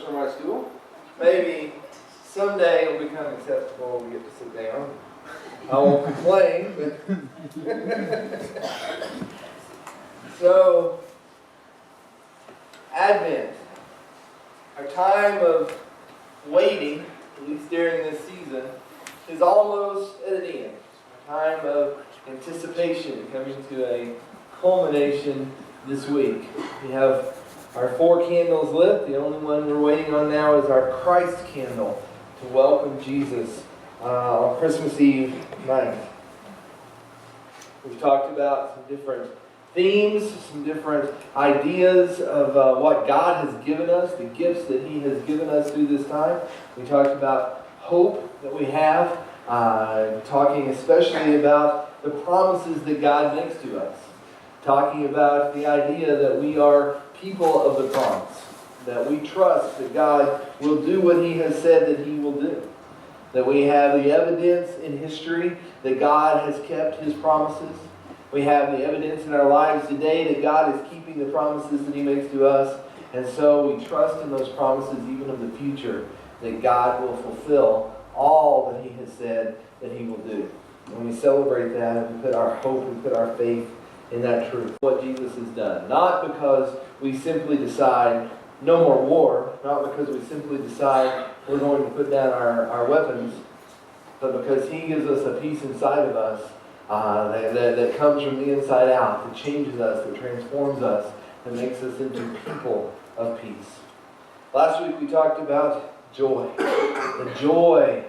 from my stool. Maybe someday it'll become acceptable we get to sit down. I won't complain, but so Advent, our time of waiting, at least during this season, is almost at an end. A time of anticipation coming to a culmination this week. We have our 4 candles lit. The only one we're waiting on now is our Christ candle to welcome Jesus on Christmas Eve night. We've talked about some different themes, some different ideas of what God has given us, the gifts that He has given us through this time. We talked about hope that we have, talking especially about the promises that God makes to us, talking about the idea that we are people of the promise, that we trust that God will do what He has said that He will do, that we have the evidence in history that God has kept His promises. We have the evidence in our lives today that God is keeping the promises that He makes to us, and so we trust in those promises even of the future, that God will fulfill all that He has said that He will do. When we celebrate that, and we put our hope and put our faith in that truth, what Jesus has done. Not because we simply decide no more war, not because we simply decide we're going to put down our weapons, but because He gives us a peace inside of us that comes from the inside out, that changes us, that transforms us, that makes us into people of peace. Last week we talked about joy. The joy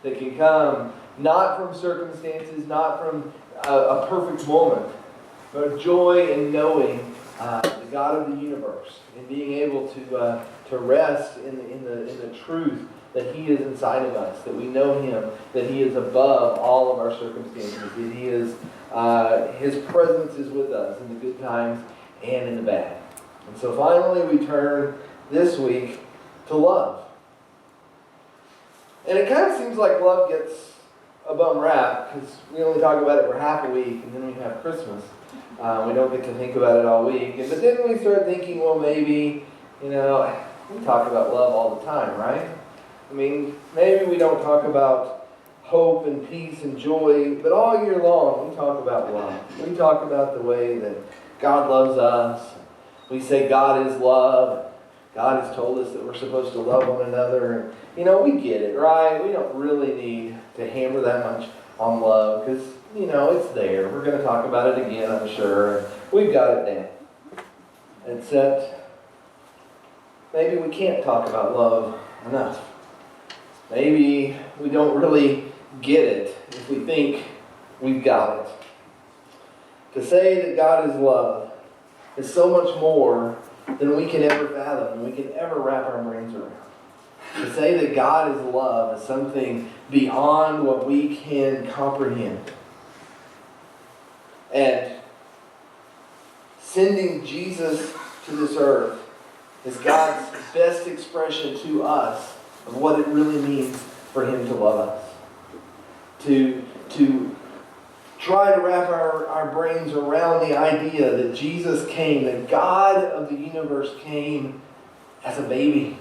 that can come not from circumstances, not from a perfect moment, but joy in knowing the God of the universe and being able to rest in the truth that He is inside of us, that we know Him, that He is above all of our circumstances, that He is His presence is with us in the good times and in the bad. And so finally we turn this week to love. And it kind of seems like love gets a bum rap because we only talk about it for half a week and then we have Christmas. We don't get to think about it all week. But then we start thinking, well, maybe, we talk about love all the time, right? I mean, maybe we don't talk about hope and peace and joy, but all year long we talk about love. We talk about the way that God loves us. We say God is love. God has told us that we're supposed to love one another. And, we get it, right? We don't really need to hammer that much on love because, it's there. We're going to talk about it again, I'm sure. We've got it down. Except, maybe we can't talk about love enough. Maybe we don't really get it if we think we've got it. To say that God is love is so much more than we can ever fathom, than we can ever wrap our brains around. To say that God is love is something beyond what we can comprehend. And sending Jesus to this earth is God's best expression to us of what it really means for Him to love us. To try to wrap our brains around the idea that Jesus came, that God of the universe came as a baby,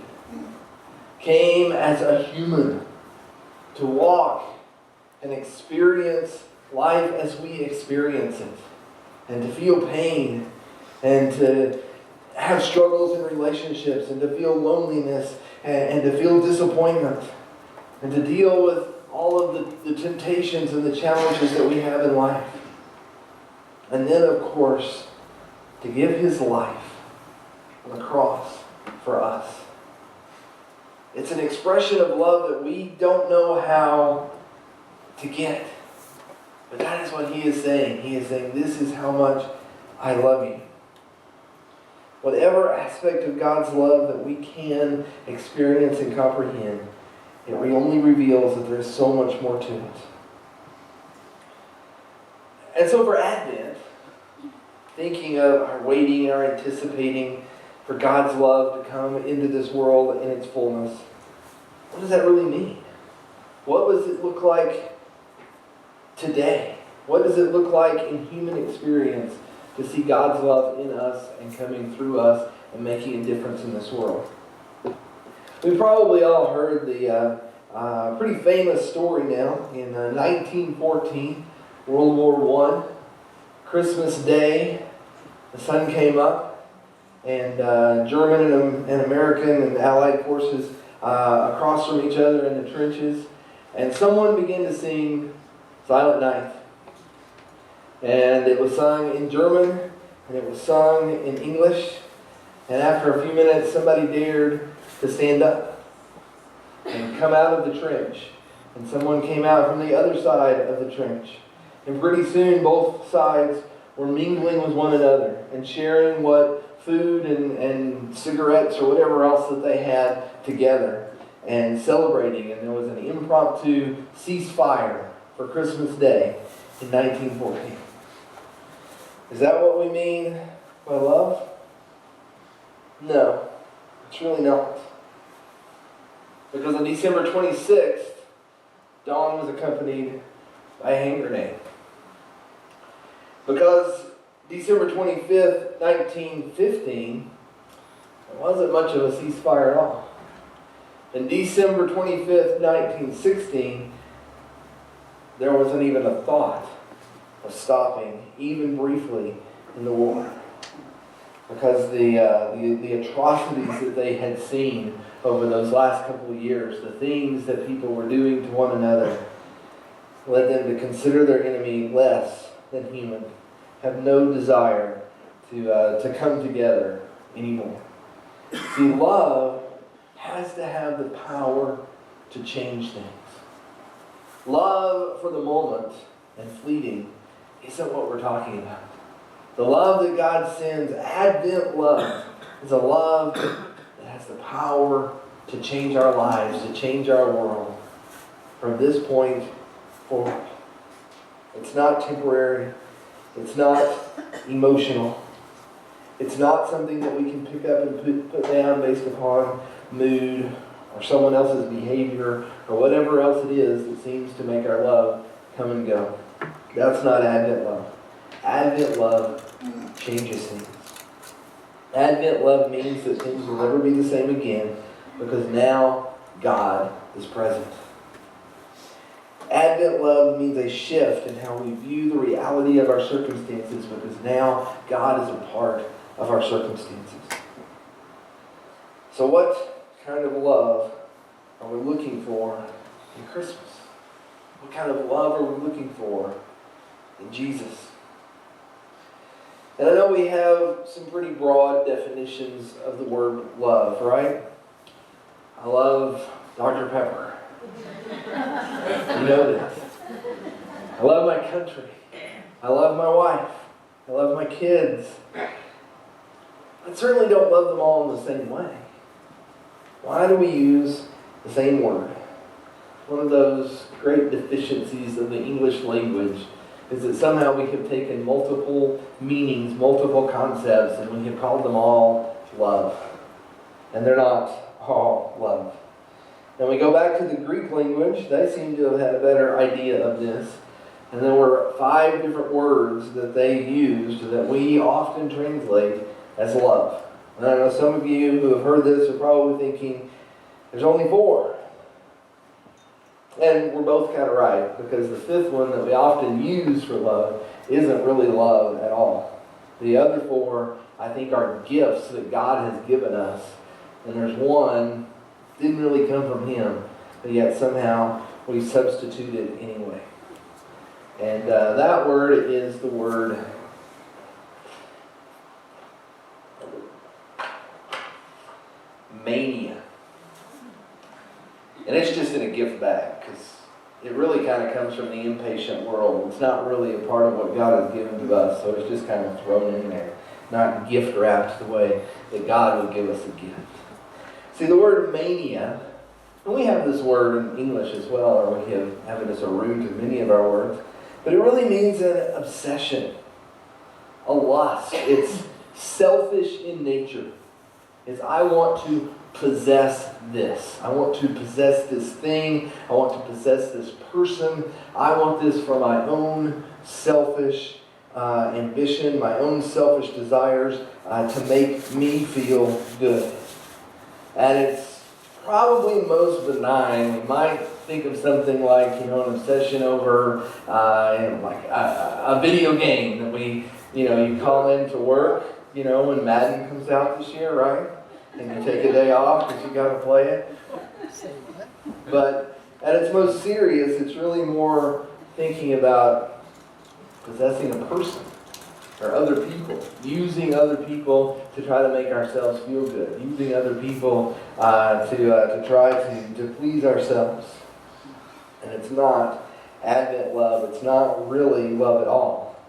came as a human, to walk and experience life as we experience it, and to feel pain, and to have struggles in relationships, and to feel loneliness, and to feel disappointment, and to deal with all of the temptations and the challenges that we have in life. And then, of course, to give His life on the cross for us. It's an expression of love that we don't know how to get. But that is what He is saying. He is saying, this is how much I love you. Whatever aspect of God's love that we can experience and comprehend, it only reveals that there is so much more to it. And so for Advent, thinking of our waiting, our anticipating for God's love to come into this world in its fullness, what does that really mean? What does it look like today? What does it look like in human experience to see God's love in us and coming through us and making a difference in this world? We probably all heard the pretty famous story now. In 1914, World War I, Christmas Day, the sun came up, and German and American and Allied forces across from each other in the trenches, and someone began to sing Silent Night. And it was sung in German, and it was sung in English, and after a few minutes, somebody dared to stand up and come out of the trench. And someone came out from the other side of the trench. And pretty soon, both sides were mingling with one another and sharing what food and cigarettes or whatever else that they had together and celebrating. And there was an impromptu ceasefire for Christmas Day in 1914. Is that what we mean by love? No, it's really not. Because on December 26th, dawn was accompanied by a hand grenade. Because December 25th, 1915, there wasn't much of a ceasefire at all. And December 25th, 1916, there wasn't even a thought of stopping, even briefly, in the war. Because the atrocities that they had seen over those last couple of years, the things that people were doing to one another, led them to consider their enemy less than human, have no desire to come together anymore. See, love has to have the power to change things. Love for the moment and fleeting isn't what we're talking about. The love that God sends, Advent love, is a love that has the power to change our lives, to change our world from this point forward. It's not temporary. It's not emotional. It's not something that we can pick up and put down based upon mood or someone else's behavior or whatever else it is that seems to make our love come and go. That's not Advent love. Advent love changes things. Advent love means that things will never be the same again because now God is present. Advent love means a shift in how we view the reality of our circumstances because now God is a part of our circumstances. So what kind of love are we looking for in Christmas? What kind of love are we looking for in Jesus? And I know we have some pretty broad definitions of the word love, right? I love Dr. Pepper. You know this. I love my country. I love my wife. I love my kids. I certainly don't love them all in the same way. Why do we use the same word? One of those great deficiencies of the English language is that somehow we have taken multiple meanings, multiple concepts, and we have called them all love. And they're not all love. And we go back to the Greek language, they seem to have had a better idea of this. And there were 5 different words that they used that we often translate as love. And I know some of you who have heard this are probably thinking, there's only 4. And we're both kind of right, because the 5th one that we often use for love isn't really love at all. The other 4, I think, are gifts that God has given us. And there's one didn't really come from Him, but yet somehow we substitute it anyway. And that word is the word mania. And it's just in a gift bag, because it really kind of comes from the impatient world. It's not really a part of what God has given to us, so it's just kind of thrown in there. Not gift wrapped the way that God would give us a gift. See, the word mania, and we have this word in English as well, or we have it as a root of many of our words, but it really means an obsession, a lust. It's selfish in nature. It's I want to possess this. I want to possess this thing. I want to possess this person. I want this for my own selfish ambition, my own selfish desires to make me feel good. At its probably most benign. We might think of something like, an obsession over like a video game that you call in to work, when Madden comes out this year, right? And you take a day off because you got to play it. But at its most serious, it's really more thinking about possessing a person or other people, using other people to try to make ourselves feel good, using other people to try to please ourselves. And it's not Advent love. It's not really love at all.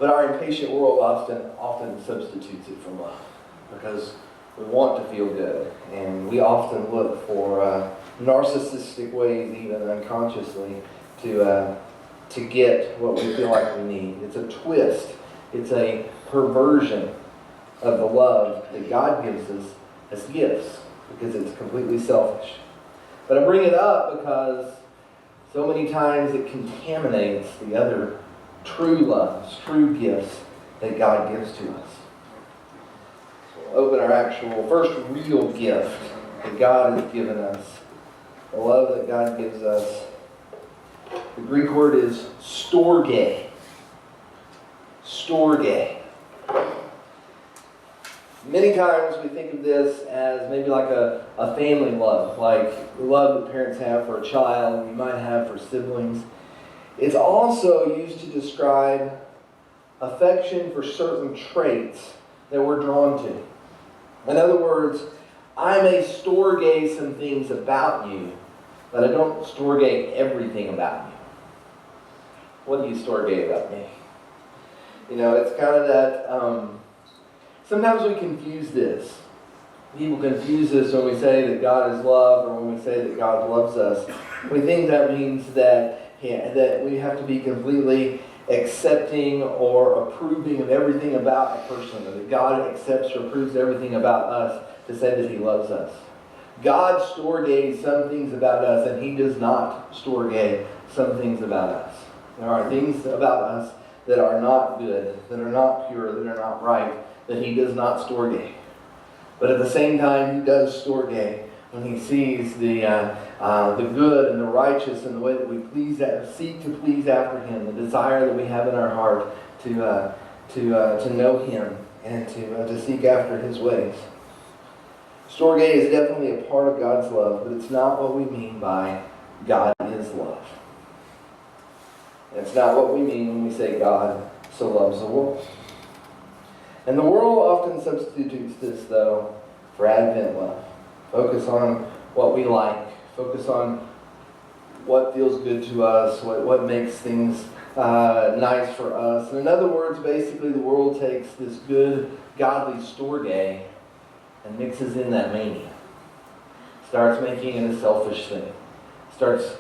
But our impatient world often substitutes it for love because we want to feel good, and we often look for narcissistic ways, even unconsciously, to get what we feel like we need. It's a twist. It's a perversion of the love that God gives us as gifts because it's completely selfish. But I bring it up because so many times it contaminates the other true loves, true gifts that God gives to us. Open our actual first real gift that God has given us, the love that God gives us. The Greek word is storge. Storge. Many times we think of this as maybe like a family love, like the love that parents have for a child, you might have for siblings. It's also used to describe affection for certain traits that we're drawn to. In other words, I may storge some things about you, but I don't storge everything about you. What do you storge about me? It's kind of that, sometimes we confuse this. People confuse this when we say that God is love or when we say that God loves us. We think that means that we have to be completely accepting or approving of everything about a person, or that God accepts or approves everything about us to say that He loves us. God storge some things about us, and He does not storge some things about us. There are things about us that are not good, that are not pure, that are not right, that He does not storge. But at the same time, He does storge when He sees the good and the righteous and the way that we seek to please after Him, the desire that we have in our heart to know Him and to seek after His ways. Storge is definitely a part of God's love, but it's not what we mean by God is love. It's not what we mean when we say God so loves the world. And the world often substitutes this, though, for Advent love. Focus on what we like. Focus on what feels good to us, what makes things nice for us. And in other words, basically the world takes this good, godly storge and mixes in that mania. Starts making it a selfish thing. Starts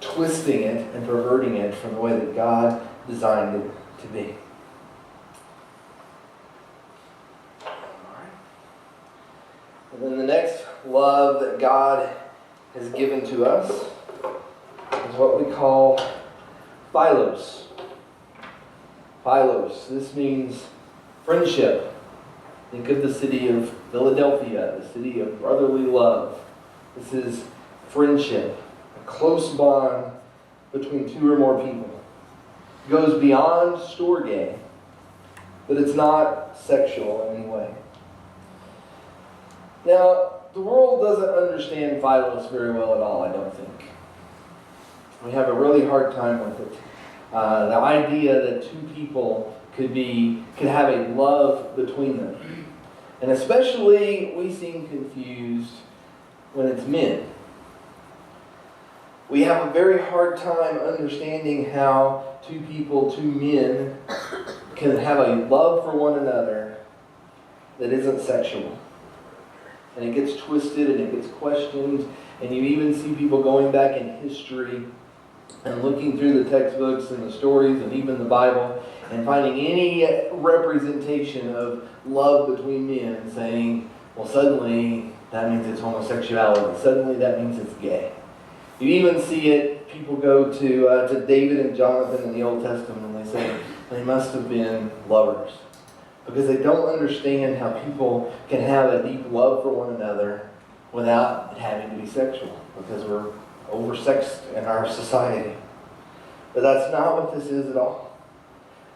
twisting it and perverting it from the way that God designed it to be. And then the next love that God has given to us is what we call philos. Philos. This means friendship. Think of the city of Philadelphia, the city of brotherly love. This is friendship, a close bond between two or more people. It goes beyond storge, but it's not sexual in any way. Now, the world doesn't understand philos very well at all, I don't think. We have a really hard time with it. The idea that two people could have a love between them. And especially we seem confused when it's men. We have a very hard time understanding how two men can have a love for one another that isn't sexual. And it gets twisted and it gets questioned, and you even see people going back in history and looking through the textbooks and the stories and even the Bible and finding any representation of love between men and saying, well, suddenly that means it's homosexuality. Suddenly that means it's gay. You even see it, people go to David and Jonathan in the Old Testament and they say they must have been lovers. Because they don't understand how people can have a deep love for one another without it having to be sexual, because we're oversexed in our society. But that's not what this is at all.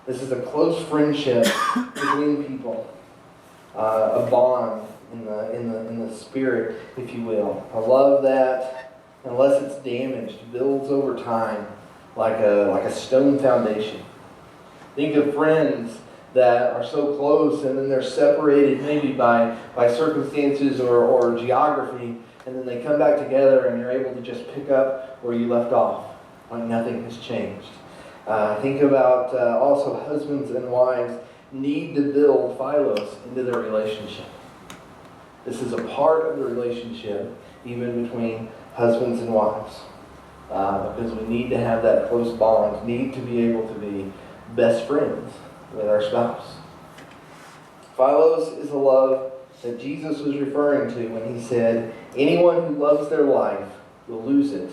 This is a close friendship between people, a bond in the spirit, if you will. A love that, unless it's damaged, builds over time like a stone foundation. Think of friends that are so close and then they're separated maybe by circumstances or geography, and then they come back together and you're able to just pick up where you left off, like nothing has changed. Think about also husbands and wives need to build philos into their relationship. This is a part of the relationship, even between husbands and wives, because we need to have that close bond, need to be able to be best friends with our spouse. Philos is a love that Jesus was referring to when he said, anyone who loves their life will lose it.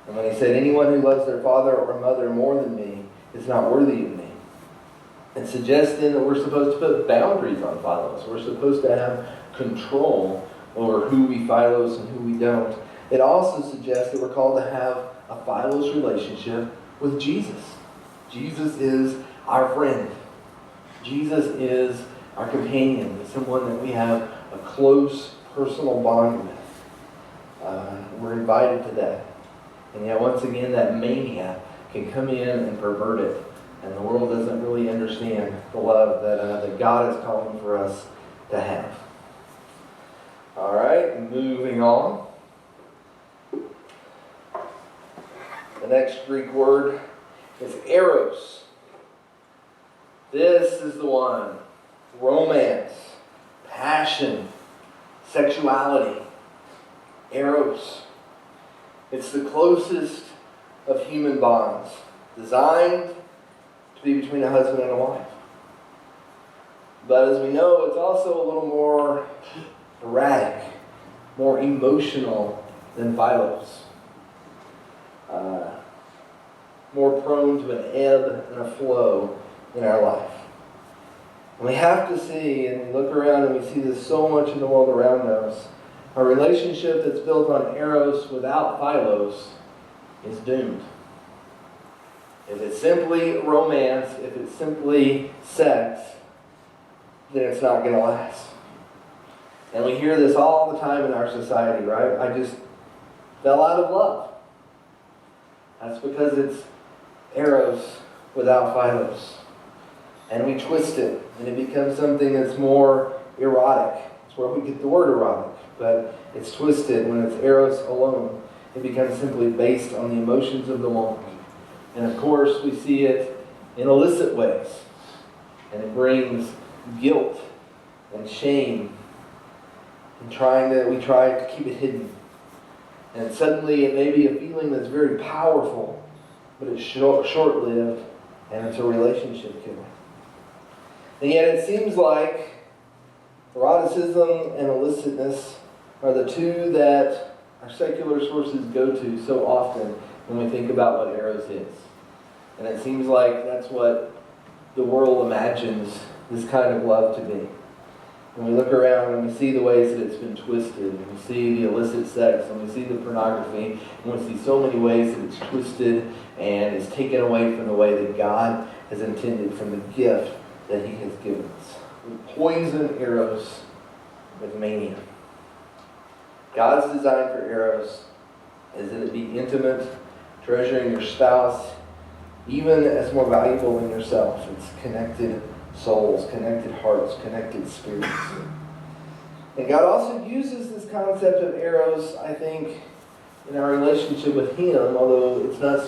And when he said, anyone who loves their father or mother more than me is not worthy of me. It suggests then that we're supposed to put boundaries on philos. We're supposed to have control over who we philos and who we don't. It also suggests that we're called to have a philos relationship with Jesus. Jesus is our friend. Jesus is our companion, someone that we have a close personal bond with. We're invited to that. And yet once again, that mania can come in and pervert it. And the world doesn't really understand the love that God is calling for us to have. All right, moving on. The next Greek word is eros. This is the one. Romance, passion, sexuality. Eros. It's the closest of human bonds, designed to be between a husband and a wife. But as we know, it's also a little more erratic, more emotional than philos. More prone to an ebb and a flow in our life. And we have to see, and we look around and we see this so much in the world around us, a relationship that's built on eros without philos is doomed. If it's simply romance, if it's simply sex, then it's not going to last. And we hear this all the time in our society, right? I just fell out of love. That's because it's eros without philos. And we twist it, and it becomes something that's more erotic. That's where we get the word erotic. But it's twisted when it's eros alone. It becomes simply based on the emotions of the moment. And of course, we see it in illicit ways. And it brings guilt and shame. And we try to keep it hidden. And suddenly it may be a feeling that's very powerful, but it's short-lived, and it's a relationship killer. And yet it seems like eroticism and illicitness are the two that our secular sources go to so often when we think about what eros is. And it seems like that's what the world imagines this kind of love to be. And we look around and we see the ways that it's been twisted, and we see the illicit sex, and we see the pornography, and we see so many ways that it's twisted and is taken away from the way that God has intended, from the gift that He has given us. We poison eros with mania. God's design for eros is that it be intimate, treasuring your spouse, even as more valuable than yourself. It's connected souls, connected hearts, connected spirits. And God also uses this concept of eros, I think, in our relationship with Him, although it's not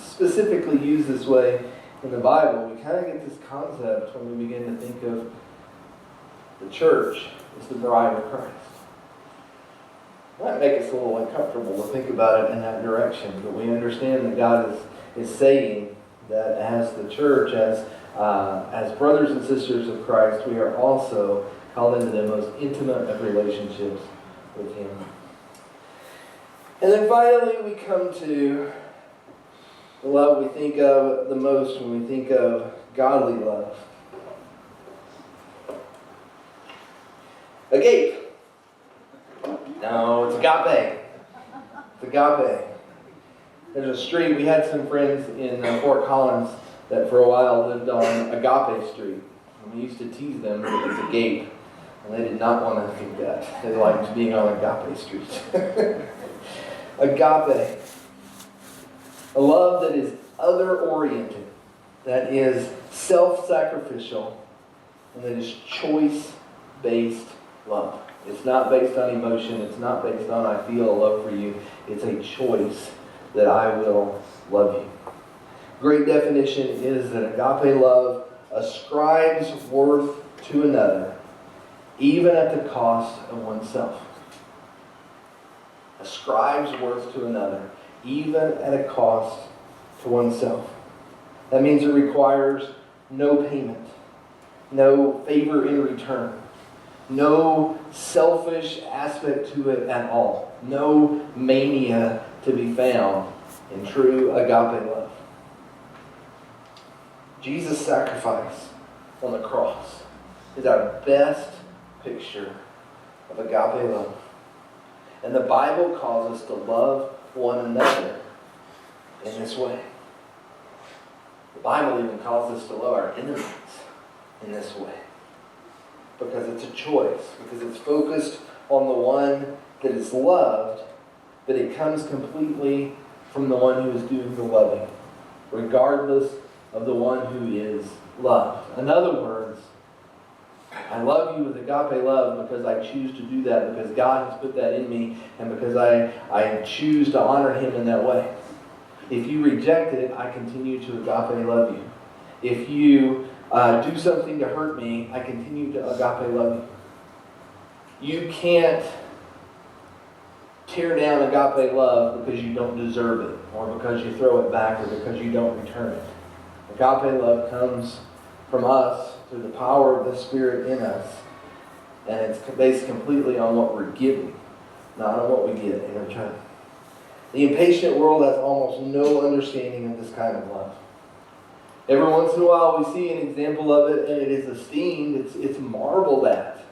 specifically used this way in the Bible. We kind of get this concept when we begin to think of the church as the bride of Christ. It might make us a little uncomfortable to think about it in that direction, but we understand that God is saying that as the church, as brothers and sisters of Christ, we are also called into the most intimate of relationships with Him. And then finally we come to the love we think of the most when we think of godly love. Agape. Now No, it's agape. It's agape. There's a street. We had some friends in Fort Collins that for a while lived on Agape Street. And we used to tease them that it's a gape. And they did not want to think that. They liked being on Agape Street. Agape. A love that is other-oriented, that is self-sacrificial, and that is choice-based love. It's not based on emotion. It's not based on I feel a love for you. It's a choice that I will love you. Great definition is that agape love ascribes worth to another, even at the cost of oneself. Ascribes worth to another, even at a cost to oneself. That means it requires no payment, no favor in return, no selfish aspect to it at all, no mania to be found in true agape love. Jesus' sacrifice on the cross is our best picture of agape love. And the Bible calls us to love one another in this way. The Bible even calls us to love our enemies in this way. Because it's a choice. Because it's focused on the one that is loved, but it comes completely from the one who is doing the loving, regardless of the one who is loved. In other words, I love you with agape love because I choose to do that, because God has put that in me, and because I choose to honor Him in that way. If you reject it, I continue to agape love you. If you do something to hurt me, I continue to agape love you. You can't tear down agape love because you don't deserve it, or because you throw it back, or because you don't return it. Agape love comes from us through the power of the Spirit in us, and it's based completely on what we're giving, not on what we get in return. The impatient world has almost no understanding of this kind of love. Every once in a while we see an example of it, and it is esteemed, it's marveled at.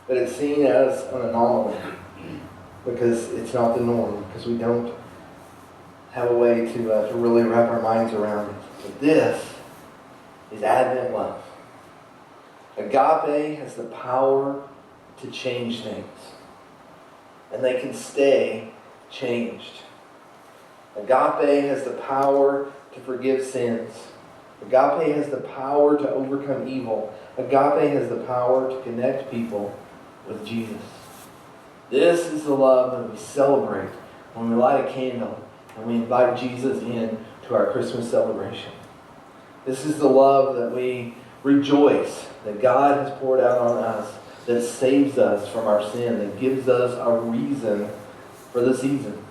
But it's seen as an anomaly, because it's not the norm, because we don't have a way to really wrap our minds around it. But this is Advent love. Agape has the power to change things, and they can stay changed. Agape has the power to forgive sins. Agape has the power to overcome evil. Agape has the power to connect people with Jesus. This is the love that we celebrate when we light a candle and we invite Jesus in to our Christmas celebration. This is the love that we rejoice that God has poured out on us, that saves us from our sin, that gives us a reason for the season.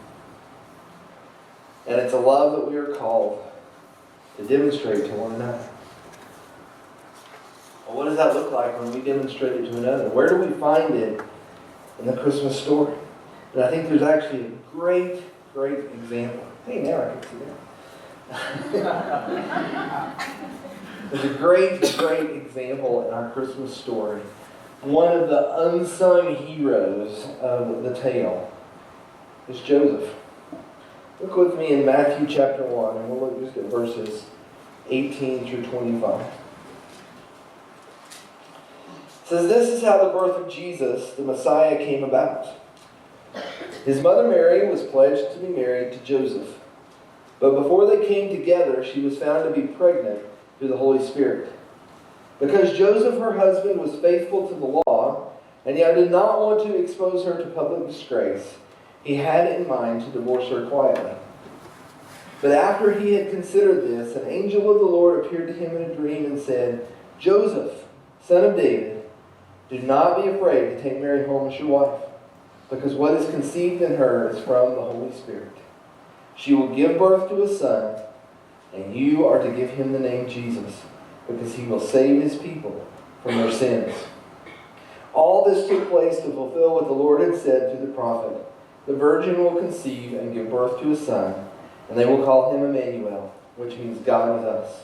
And it's a love that we are called to demonstrate to one another. Well, what does that look like when we demonstrate it to another? Where do we find it in the Christmas story? And I think there's actually a great example. Hey, now I can see that. There's a great example in our Christmas story. One of the unsung heroes of the tale is Joseph. Look with me in Matthew chapter 1, and we'll look just at verses 18 through 25. It says, "This is how the birth of Jesus, the Messiah, came about. His mother Mary was pledged to be married to Joseph. But before they came together, she was found to be pregnant through the Holy Spirit. Because Joseph, her husband, was faithful to the law, and yet did not want to expose her to public disgrace, he had in mind to divorce her quietly. But after he had considered this, an angel of the Lord appeared to him in a dream and said, 'Joseph, son of David, do not be afraid to take Mary home as your wife, because what is conceived in her is from the Holy Spirit. She will give birth to a son, and you are to give him the name Jesus, because he will save his people from their sins.' All this took place to fulfill what the Lord had said through the prophet. 'The virgin will conceive and give birth to a son, and they will call him Emmanuel,' which means God with us.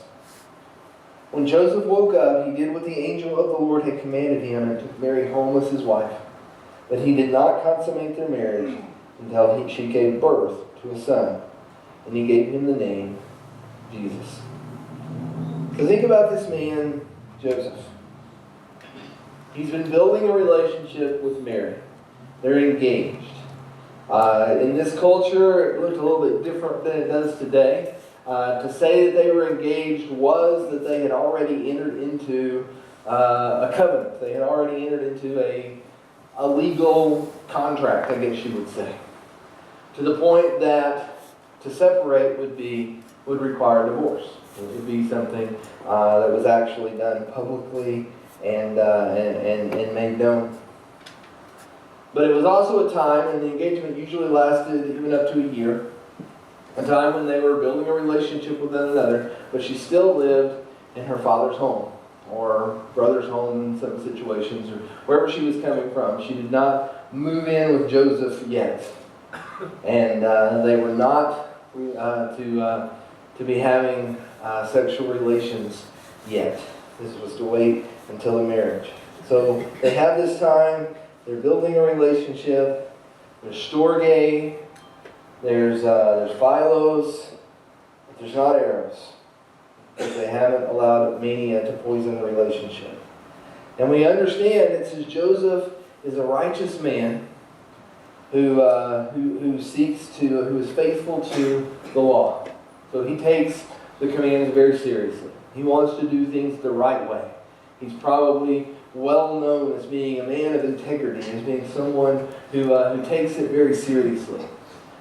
When Joseph woke up, he did what the angel of the Lord had commanded him and took Mary home as his wife. But he did not consummate their marriage until she gave birth to a son, and he gave him the name Jesus. So think about this man, Joseph. He's been building a relationship with Mary. They're engaged. In this culture, it looked a little bit different than it does today. To say that they were engaged was that they had already entered into a covenant. They had already entered into a legal contract, I guess you would say. To the point that to separate would require divorce. It would be something that was actually done publicly and made known. But it was also a time, and the engagement usually lasted even up to a year, a time when they were building a relationship with one another, but she still lived in her father's home, or brother's home in some situations, or wherever she was coming from. She did not move in with Joseph yet. And they were not to be having sexual relations yet. This was to wait until the marriage. So they have this time. They're building a relationship. There's Storge. There's Philos. But there's not Eros. Because they haven't allowed mania to poison the relationship. And we understand it says Joseph is a righteous man who is faithful to the law. So he takes the commands very seriously. He wants to do things the right way. He's probably well known as being a man of integrity, as being someone who takes it very seriously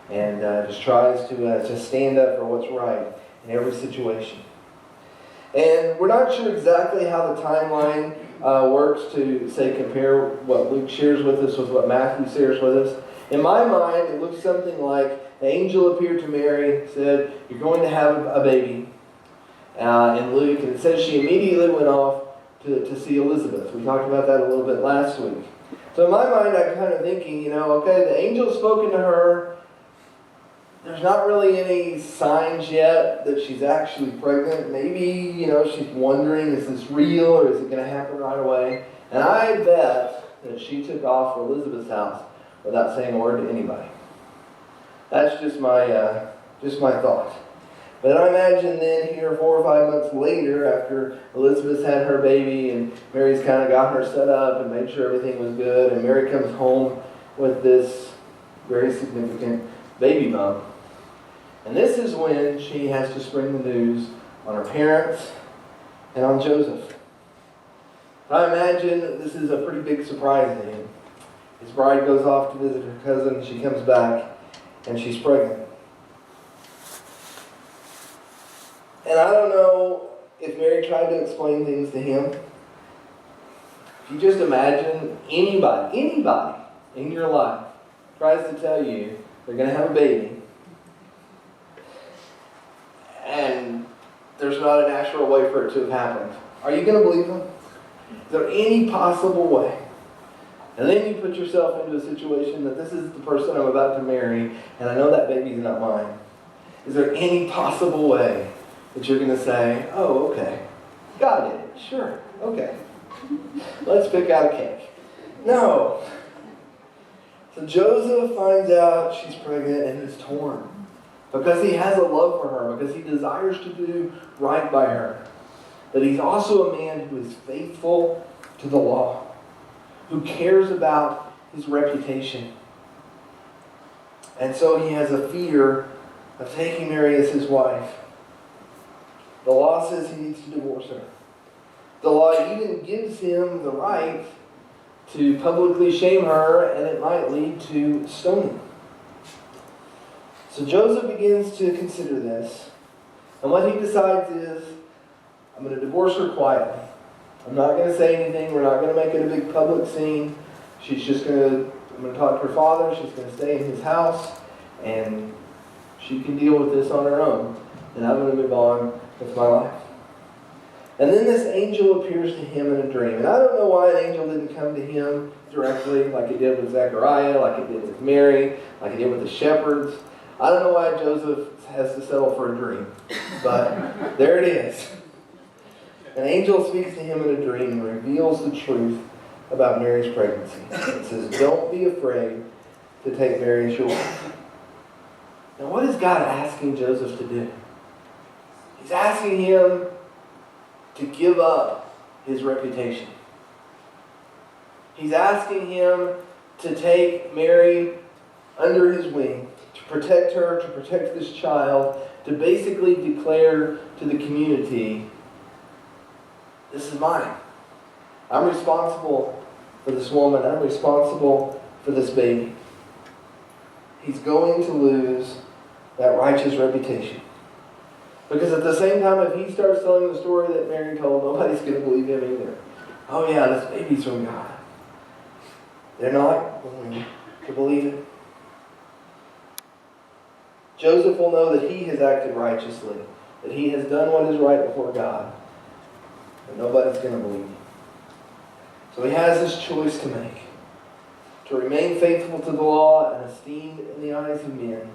and just tries to stand up for what's right in every situation. And we're not sure exactly how the timeline works to, say, compare what Luke shares with us with what Matthew shares with us. In my mind, it looks something like the angel appeared to Mary, said, "You're going to have a baby." In Luke, and it says she immediately went off to see Elizabeth. We talked about that a little bit last week. So in my mind, I'm kind of thinking, okay, the angel's spoken to her. There's not really any signs yet that she's actually pregnant. Maybe, she's wondering, is this real or is it going to happen right away? And I bet that she took off for Elizabeth's house without saying a word to anybody. That's just my thought. But I imagine then here 4 or 5 months later, after Elizabeth's had her baby and Mary's kind of got her set up and made sure everything was good, and Mary comes home with this very significant baby bump. And this is when she has to spring the news on her parents and on Joseph. I imagine that this is a pretty big surprise to him. His bride goes off to visit her cousin, she comes back, and she's pregnant. And I don't know if Mary tried to explain things to him. If you just imagine anybody in your life tries to tell you they're going to have a baby, and there's not a natural way for it to have happened, are you going to believe them? Is there any possible way? And then you put yourself into a situation that this is the person I'm about to marry, and I know that baby's not mine. Is there any possible way that you're going to say, "Oh, okay, God did it, sure, okay, let's pick out a cake"? No. So Joseph finds out she's pregnant and he's torn because he has a love for her, because he desires to do right by her. But he's also a man who is faithful to the law, who cares about his reputation. And so he has a fear of taking Mary as his wife. The law says he needs to divorce her. The law even gives him the right to publicly shame her, and it might lead to stoning. So Joseph begins to consider this. And what he decides is, I'm going to divorce her quietly. I'm not going to say anything. We're not going to make it a big public scene. I'm going to talk to her father. She's going to stay in his house, and she can deal with this on her own. And I'm going to move on with my life. And then this angel appears to him in a dream. And I don't know why an angel didn't come to him directly like it did with Zechariah, like it did with Mary, like it did with the shepherds. I don't know why Joseph has to settle for a dream. But there it is. An angel speaks to him in a dream and reveals the truth about Mary's pregnancy. It says, don't be afraid to take Mary as your wife. Now, what is God asking Joseph to do? He's asking him to give up his reputation. He's asking him to take Mary under his wing, to protect her, to protect this child, to basically declare to the community, this is mine. I'm responsible for this woman. I'm responsible for this baby. He's going to lose that righteous reputation. Because at the same time, if he starts telling the story that Mary told, nobody's going to believe him either. Oh yeah, this baby's from God. They're not going to believe it. Joseph will know that he has acted righteously, that he has done what is right before God, and nobody's going to believe him. So he has this choice to make, to remain faithful to the law and esteemed in the eyes of men,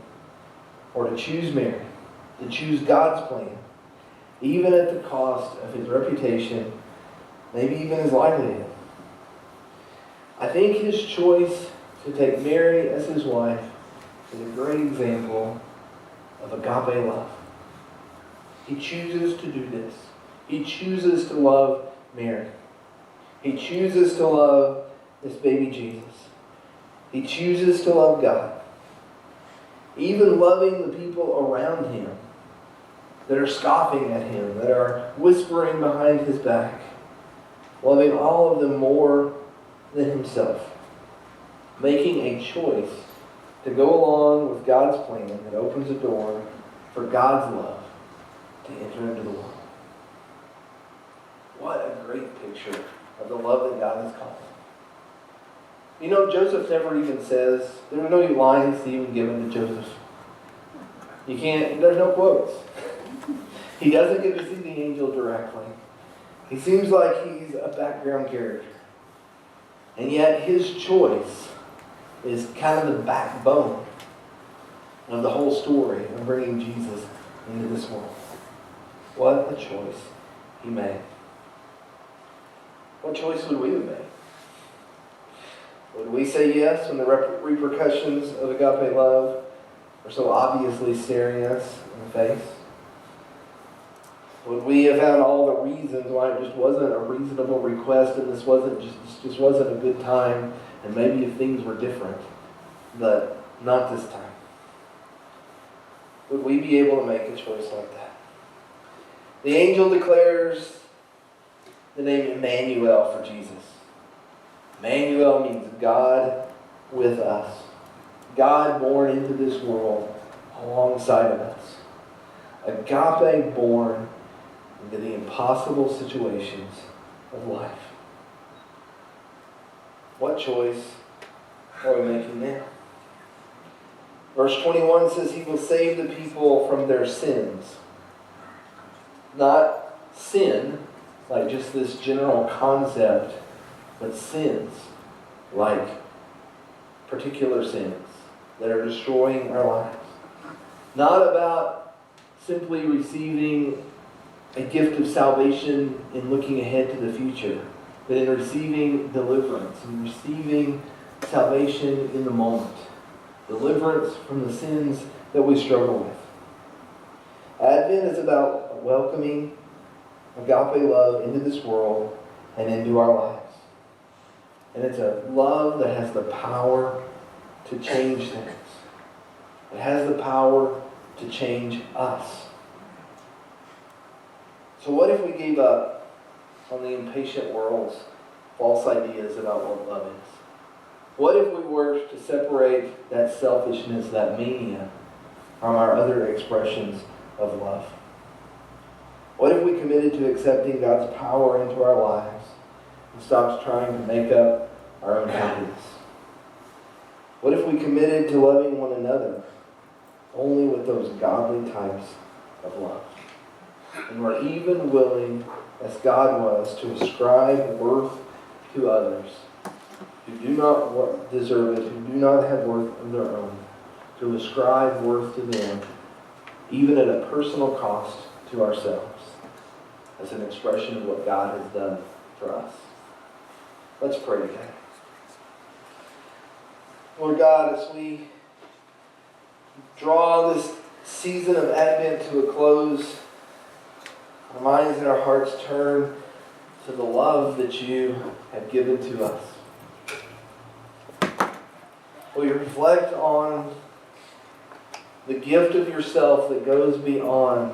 or to choose Mary, to choose God's plan, even at the cost of his reputation, maybe even his livelihood. I think his choice to take Mary as his wife is a great example of agape love. He chooses to do this. He chooses to love Mary. He chooses to love this baby Jesus. He chooses to love God. Even loving the people around him that are scoffing at him, that are whispering behind his back. Loving all of them more than himself. Making a choice to go along with God's plan that opens a door for God's love to enter into the world. What a great picture of the love that God has called. You know, Joseph never even says, there are no lines even given to Joseph. You can't, there's no quotes. He doesn't get to see the angel directly. He seems like he's a background character. And yet his choice is kind of the backbone of the whole story of bringing Jesus into this world. What a choice he made. What choice would we have made? Would we say yes when the repercussions of agape love are so obviously staring us in the face? Would we have found all the reasons why it just wasn't a reasonable request and this just wasn't a good time, and maybe if things were different, but not this time? Would we be able to make a choice like that? The angel declares the name Emmanuel for Jesus. Emmanuel means God with us. God born into this world alongside of us. Agape born into the impossible situations of life. What choice are we making now? Verse 21 says he will save the people from their sins. Not sin, like just this general concept, but sins, like particular sins that are destroying our lives. Not about simply receiving a gift of salvation in looking ahead to the future, but in receiving deliverance, and receiving salvation in the moment. Deliverance from the sins that we struggle with. Advent is about welcoming agape love into this world and into our lives. And it's a love that has the power to change things. It has the power to change us. So what if we gave up on the impatient world's false ideas about what love is? What if we worked to separate that selfishness, that mania, from our other expressions of love? What if we committed to accepting God's power into our lives and stopped trying to make up our own happiness? What if we committed to loving one another only with those godly types of love? And we're even willing, as God was, to ascribe worth to others who do not deserve it, who do not have worth of their own, to ascribe worth to them, even at a personal cost to ourselves, as an expression of what God has done for us. Let's pray together. Lord God, as we draw this season of Advent to a close, our minds and our hearts turn to the love that you have given to us. We reflect on the gift of yourself that goes beyond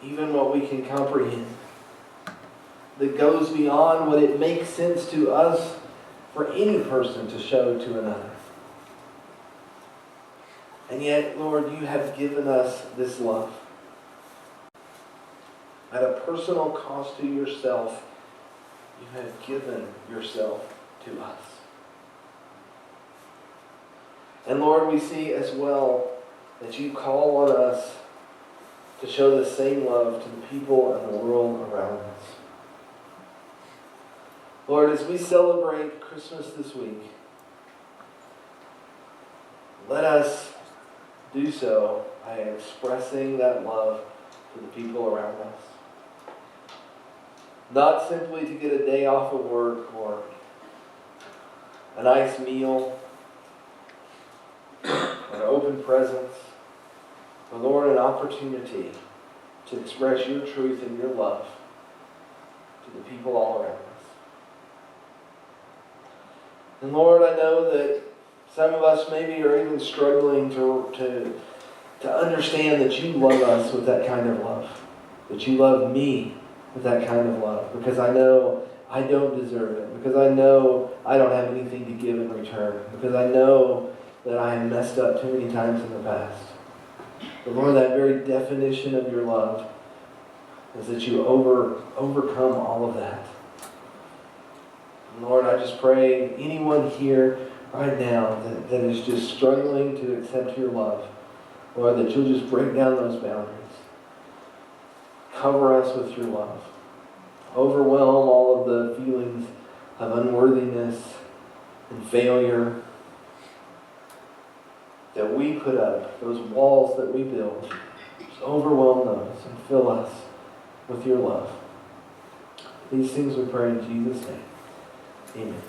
even what we can comprehend, that goes beyond what it makes sense to us for any person to show to another. And yet, Lord, you have given us this love. At a personal cost to yourself, you have given yourself to us. And Lord, we see as well that you call on us to show the same love to the people and the world around us. Lord, as we celebrate Christmas this week, let us do so by expressing that love to the people around us. Not simply to get a day off of work or a nice meal or open presents, but Lord, an opportunity to express your truth and your love to the people all around us. And Lord, I know that some of us maybe are even struggling to understand that you love us with that kind of love. That you love me with that kind of love. Because I know I don't deserve it. Because I know I don't have anything to give in return. Because I know that I have messed up too many times in the past. But Lord, that very definition of your love is that you overcome all of that. And Lord, I just pray anyone here right now that is just struggling to accept your love, Lord, that you'll just break down those boundaries. Cover us with your love. Overwhelm all of the feelings of unworthiness and failure that we put up, those walls that we build. Just overwhelm those and fill us with your love. These things we pray in Jesus' name. Amen.